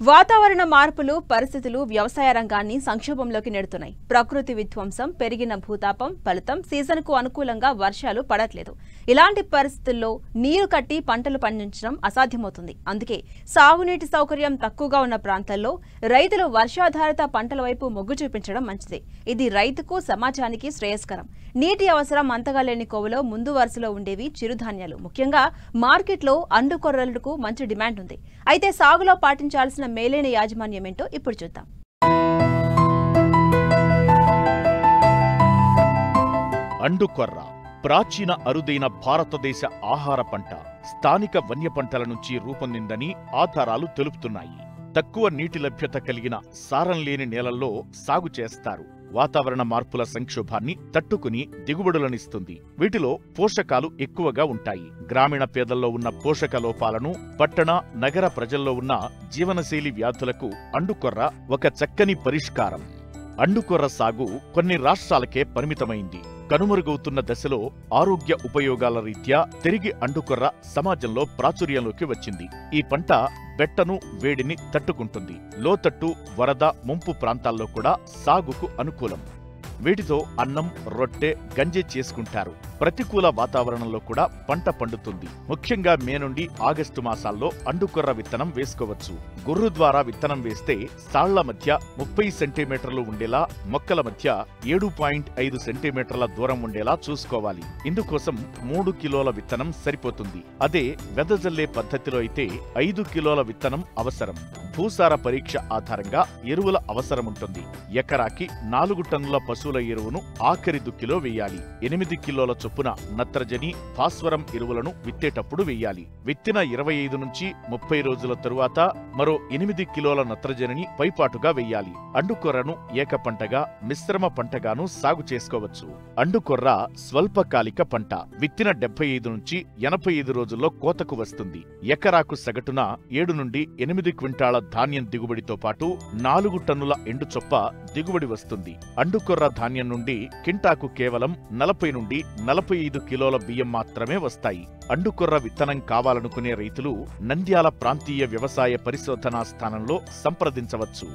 వాతావరణ మార్పులు పరిస్థితులు వ్యవసాయ రంగాన్ని సంక్షోభంలోకి నెడుతున్నాయి. ప్రకృతి విధ్వంసం, పెరిగిన భూతాపం ఫలితం సీజన్కు అనుకూలంగా వర్షాలు పడట్లేదు. ఇలాంటి పరిస్థితుల్లో నీరు కట్టి పంటలు పండించడం అసాధ్యమవుతుంది. అందుకే సాగునీటి సౌకర్యం తక్కువగా ఉన్న ప్రాంతాల్లో రైతులు వర్షాధారిత పంటల వైపు మొగ్గు చూపించడం మంచిది. ఇది రైతుకు, సమాజానికి శ్రేయస్కరం. నీటి అవసరం అంతగా లేని కోవలో ముందు వరుసలో ఉండేవి చిరుధాన్యాలు. ముఖ్యంగా మార్కెట్లో అండుకొర్రలకు మంచి డిమాండ్ ఉంది. అయితే సాగులో పాటించాల్సిన మేలైన యాజమాన్యం ఏంటో ఇప్పుడు చూద్దాం. అండుకొర్ర ప్రాచీన అరుదైన భారతదేశ ఆహార పంట. స్థానిక వన్య పంటల నుంచి రూపొందిందని ఆధారాలు తెలుపుతున్నాయి. తక్కువ నీటి లభ్యత కలిగిన సారం లేని నేలల్లో సాగు చేస్తారు. వాతావరణ మార్పుల సంక్షోభాన్ని తట్టుకుని దిగుబడులనిస్తుంది. వీటిలో పోషకాలు ఎక్కువగా ఉంటాయి. గ్రామీణ పేదల్లో ఉన్న పోషక లోపాలను, పట్టణ, నగర ప్రజల్లో ఉన్న జీవనశైలి వ్యాధులకు అండుకొర్ర ఒక చక్కని పరిష్కారం. అండుకొర్ర సాగు కొన్ని రాష్ట్రాలకే పరిమితమైంది. కనుమరుగవుతున్న దశలో ఆరోగ్య ఉపయోగాల రీత్యా తిరిగి అండుకొర్ర సమాజంలో ప్రాచుర్యంలోకి వచ్చింది. ఈ పంట బెట్టను, వేడిని తట్టుకుంటుంది. లోతట్టు, వరద ముంపు ప్రాంతాల్లో కూడా సాగుకు అనుకూలం. వీటితో అన్నం, రొట్టె, గంజి చేసుకుంటారు. ప్రతికూల వాతావరణంలో కూడా పంట పండుతుంది. ముఖ్యంగా మే నుండి ఆగస్టు మాసాల్లో అండుకొర్ర విత్తనం వేసుకోవచ్చు. గుర్రు ద్వారా విత్తనం వేస్తే సాళ్ల మధ్య 30 సెంటీమీటర్లు ఉండేలా, మొక్కల మధ్య 7.5 సెంటీమీటర్ల దూరం ఉండేలా చూసుకోవాలి. ఇందుకోసం 3 కిలోల విత్తనం సరిపోతుంది. అదే వెదజల్లే పద్ధతిలో అయితే 5 కిలోల విత్తనం అవసరం. భూసార పరీక్ష ఆధారంగా ఎరువుల అవసరముంటుంది. ఎకరాకి 4 టన్నుల పశువుల ఎరువును ఆఖరి దుక్కిలో వేయాలి. 8 కిలోల చొప్పున నత్రజని, భాస్వరం ఎరువులను విత్తేటప్పుడు వేయాలి. విత్తిన 25 నుంచి 30 రోజుల తరువాత మరో 8 కిలోల నత్రజనిని పైపాటుగా వేయాలి. అండుకొర్రను ఏక పంటగా, మిశ్రమ పంటగాను సాగు చేసుకోవచ్చు. అండుకొర్ర స్వల్పకాలిక పంట. విత్తిన 75 నుంచి 85 రోజుల్లో కోతకు వస్తుంది. ఎకరాకు సగటున 7 నుండి 8 క్వింటాల ధాన్యం దిగుబడితో పాటు 4 టన్నుల ఎండు చొప్ప దిగుబడి వస్తుంది. అండుకొర్ర ధాన్యం నుండి కింటాకు కేవలం 40 నుండి 45 కిలోల బియ్యం మాత్రమే వస్తాయి. అండుకొర్ర విత్తనం కావాలనుకునే రైతులు నంద్యాల ప్రాంతీయ వ్యవసాయ పరిశోధనా స్థానంలో సంప్రదించవచ్చు.